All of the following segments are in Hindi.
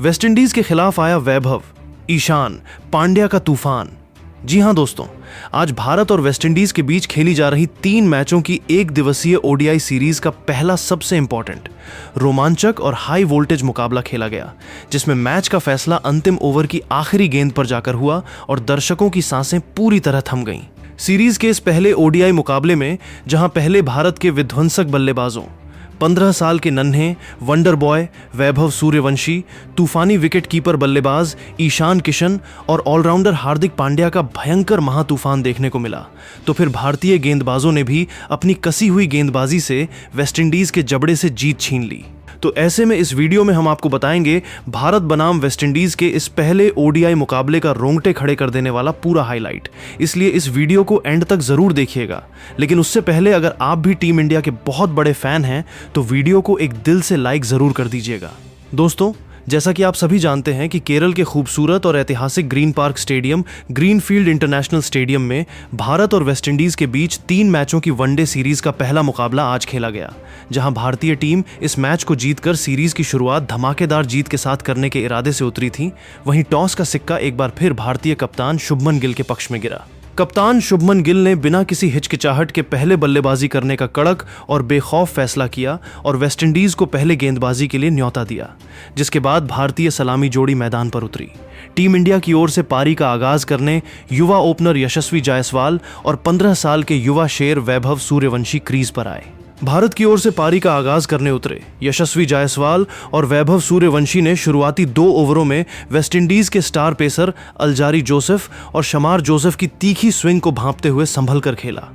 वेस्टइंडीज के खिलाफ आया वैभव, ईशान, पांड्या का तूफान। जी हां दोस्तों, आज भारत और वेस्टइंडीज के बीच खेली जा रही 3 मैचों की एक दिवसीय ओडीआई सीरीज का पहला सबसे इंपॉर्टेंट, रोमांचक और हाई वोल्टेज मुकाबला खेला गया, जिसमें मैच का फैसला अंतिम ओवर की आखिरी गेंद पर जाकर हुआ और दर्शकों की सांसें पूरी तरह थम गईं। सीरीज के इस पहले ओडीआई मुकाबले में जहां पहले भारत के विध्वंसक बल्लेबाजों 15 साल के नन्हे वंडर बॉय वैभव सूर्यवंशी, तूफानी विकेट कीपर बल्लेबाज ईशान किशन और ऑलराउंडर हार्दिक पांड्या का भयंकर महातूफान देखने को मिला, तो फिर भारतीय गेंदबाजों ने भी अपनी कसी हुई गेंदबाजी से वेस्टइंडीज के जबड़े से जीत छीन ली। तो ऐसे में इस वीडियो में हम आपको बताएंगे भारत बनाम वेस्टइंडीज के इस पहले ओडीआई मुकाबले का रोंगटे खड़े कर देने वाला पूरा हाईलाइट। इसलिए इस वीडियो को एंड तक जरूर देखिएगा। लेकिन उससे पहले अगर आप भी टीम इंडिया के बहुत बड़े फैन हैं तो वीडियो को एक दिल से लाइक जरूर कर दीजिएगा। दोस्तों, जैसा कि आप सभी जानते हैं कि केरल के खूबसूरत और ऐतिहासिक green park stadium greenfield international stadium में भारत और वेस्टइंडीज के बीच 3 मैचों की वनडे सीरीज का पहला मुकाबला आज खेला गया, जहां भारतीय टीम इस मैच को जीतकर सीरीज की शुरुआत धमाकेदार जीत के साथ करने के इरादे से उतरी थी। वहीं टॉस का सिक्का एक बार फिर भारतीय कप्तान शुभमन गिल के पक्ष में गिरा। कप्तान शुभमन गिल ने बिना किसी हिचकिचाहट के पहले बल्लेबाजी करने का कड़क और बेखौफ फैसला किया और वेस्टइंडीज को पहले गेंदबाजी के लिए न्योता दिया, जिसके बाद भारतीय सलामी जोड़ी मैदान पर उतरी। टीम इंडिया की ओर से पारी का आगाज करने युवा ओपनर यशस्वी जायसवाल और 15 साल के युवा शेर वैभव सूर्यवंशी क्रीज पर आए। भारत की ओर से पारी का आगाज करने उतरे यशस्वी जायसवाल और वैभव सूर्यवंशी ने शुरुआती 2 ओवरों में वेस्टइंडीज के स्टार पेसर अल्जारी जोसेफ और शमार जोसेफ की तीखी स्विंग को भांपते हुए संभल कर खेला।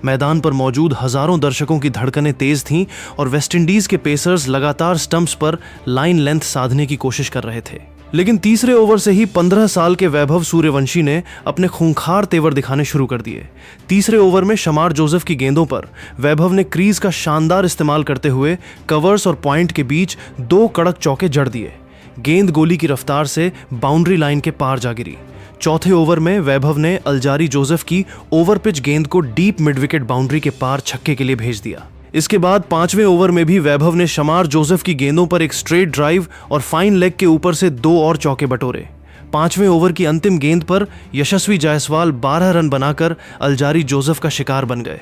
मैदान पर मौजूद हजारों दर्शकों की धड़कनें तेज थीं और वेस्टइंडीज के पेसर्स लगातार स्टंप्स पर लाइन लेंथ साधने की कोशिश कर रहे थे। लेकिन तीसरे ओवर से ही 15 साल के वैभव सूर्यवंशी ने अपने खूंखार तेवर दिखाने शुरू कर दिए। तीसरे ओवर में शमार जोसेफ की गेंदों पर वैभव ने क्रीज का शानदार इस्तेमाल करते हुए कवर्स और पॉइंट के बीच 2 कड़क चौके जड़ दिए। गेंद गोली की रफ्तार से बाउंड्री लाइन के पार जा गिरी। चौथे ओवर में वैभव ने अल्जारी जोसेफ की ओवर पिच गेंद को डीप मिड विकेट बाउंड्री के पार छक्के के लिए भेज दिया। इसके बाद 5वें ओवर में भी वैभव ने शमार जोसेफ की गेंदों पर एक स्ट्रेट ड्राइव और फाइन लेग के ऊपर से 2 और चौके बटोरे। 5वें ओवर की अंतिम गेंद पर यशस्वी जायसवाल 12 रन बनाकर अल्जारी जोसेफ का शिकार बन गए।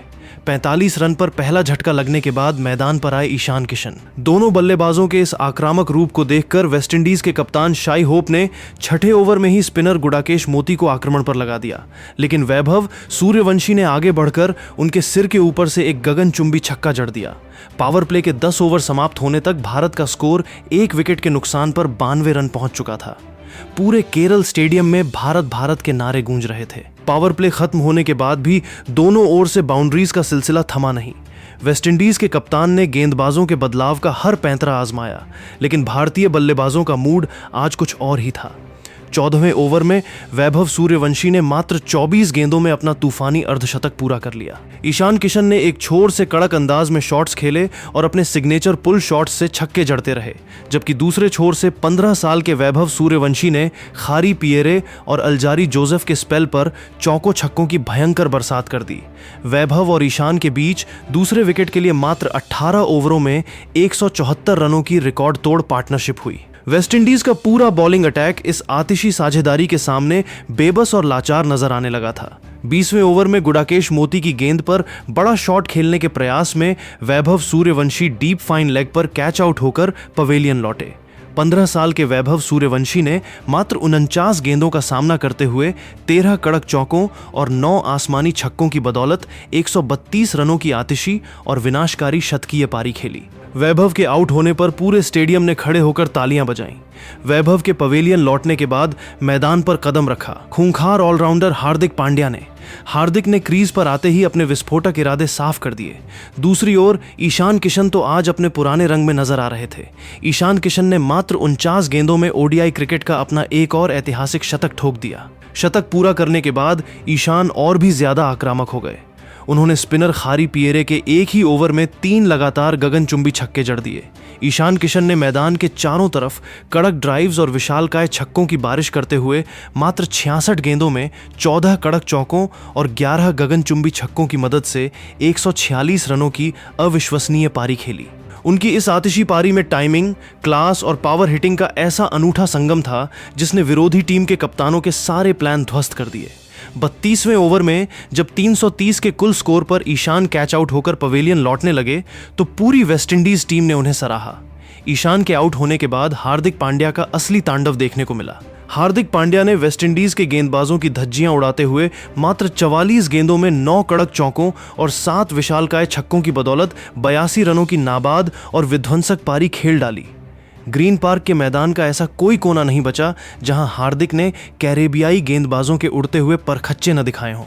45 रन पर पहला झटका लगने के बाद मैदान पर आए ईशान किशन। दोनों बल्लेबाजों के इस आक्रामक रूप को देखकर वेस्टइंडीज के कप्तान शाई होप ने 6ठे ओवर में ही स्पिनर गुडाकेश मोती को आक्रमण पर लगा दिया, लेकिन वैभव सूर्यवंशी ने आगे बढ़कर उनके सिर के ऊपर से एक गगनचुंबी छक्का जड़ दिया। पावर प्ले के 10 ओवर समाप्त होने तक भारत का स्कोर 1 विकेट के नुकसान पर 92 रन पहुंच चुका था। पूरे केरल स्टेडियम में भारत भारत के नारे गूंज रहे थे। पावर प्ले खत्म होने के बाद भी दोनों ओर से बाउंड्रीज का सिलसिला थमा नहीं। वेस्टइंडीज के कप्तान ने गेंदबाजों के बदलाव का हर पैंतरा आजमाया, लेकिन भारतीय बल्लेबाजों का मूड आज कुछ और ही था। 14वें ओवर में वैभव सूर्यवंशी ने मात्र 24 गेंदों में अपना तूफानी अर्धशतक पूरा कर लिया। ईशान किशन ने एक छोर से कड़क अंदाज में शॉट्स खेले और अपने सिग्नेचर पुल शॉट्स से छक्के जड़ते रहे, जबकि दूसरे छोर से 15 साल के वैभव सूर्यवंशी ने खारी पियरे और अल्जारी जोसेफ के स्पेल पर चौकों छक्कों की भयंकर बरसात कर दी। वैभव और ईशान के बीच दूसरे विकेट के लिए मात्र 18 ओवरों में 174 रनों की रिकॉर्ड तोड़ पार्टनरशिप हुई। वेस्टइंडीज का पूरा बॉलिंग अटैक इस आतिशी साझेदारी के सामने बेबस और लाचार नजर आने लगा था। 20वें ओवर में गुडाकेश मोती की गेंद पर बड़ा शॉट खेलने के प्रयास में Vaibhav Suryavanshi deep fine leg पर कैच आउट होकर पवेलियन लौटे। 15 साल के वैभव सूर्यवंशी ने मात्र 49 गेंदों का सामना करते हुए 13 कड़क चौकों और 9 आसमानी छक्कों की बदौलत 132 रनों की आतिशी और विनाशकारी शतकीय पारी खेली। वैभव के आउट होने पर पूरे स्टेडियम ने खड़े होकर तालियां बजाईं। वैभव के पवेलियन लौटने के बाद मैदान पर कदम रखा खूंखार ऑलराउंडर हार्दिक पांड्या ने। हार्दिक ने क्रीज पर आते ही अपने विस्फोटक इरादे साफ कर दिए। दूसरी ओर ईशान किशन तो आज अपने पुराने रंग में नजर आ रहे थे। ईशान किशन ने मात्र 49 गेंदों में ओडीआई क्रिकेट का अपना एक और ऐतिहासिक शतक ठोक दिया। शतक पूरा करने के बाद ईशान और भी ज्यादा आक्रामक हो गए। उन्होंने स्पिनर खारी पियरे के एक ही ओवर में 3 लगातार गगनचुंबी छक्के जड़ दिए। ईशान किशन ने मैदान के चारों तरफ कड़क ड्राइव्स और विशालकाय छक्कों की बारिश करते हुए मात्र 66 गेंदों में 14 कड़क चौकों और 11 गगनचुंबी छक्कों की मदद से 146 रनों की अविश्वसनीय पारी खेली। उनकी इस आतिशी पारी में टाइमिंग, क्लास और पावर हिटिंग का ऐसा अनूठा संगम था जिसने विरोधी टीम के कप्तानों के सारे प्लान ध्वस्त कर दिए। 32वें ओवर में जब 330 के कुल स्कोर पर ईशान कैच आउट होकर पवेलियन लौटने लगे तो पूरी वेस्टइंडीज टीम ने उन्हें सराहा। ईशान के आउट होने के बाद हार्दिक पांड्या का असली तांडव देखने को मिला। हार्दिक पांड्या ने वेस्टइंडीज के गेंदबाजों की धज्जियां उड़ाते हुए मात्र 44 गेंदों में 9 कड़क चौकों और 7 विशालकाय छक्कों की बदौलत 82 रनों की नाबाद और विध्वंसक पारी खेल डाली। ग्रीन पार्क के मैदान का ऐसा कोई कोना नहीं बचा जहां हार्दिक ने कैरेबियाई गेंदबाजों के उड़ते हुए परखच्चे न दिखाए हों।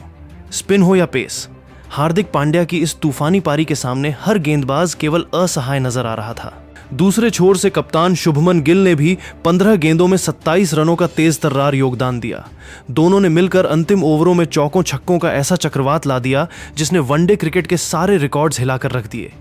स्पिन हो या पेस, हार्दिक पांड्या की इस तूफानी पारी के सामने हर गेंदबाज केवल असहाय नजर आ रहा था। दूसरे छोर से कप्तान शुभमन गिल ने भी 15 गेंदों में 27 रनों का तेज तर्रार योगदान दिया। दोनों ने मिलकर अंतिम ओवरों में चौकों छक्कों का ऐसा चक्रवात ला दिया जिसने वनडे क्रिकेट के सारे रिकॉर्ड्स हिलाकर रख दिए।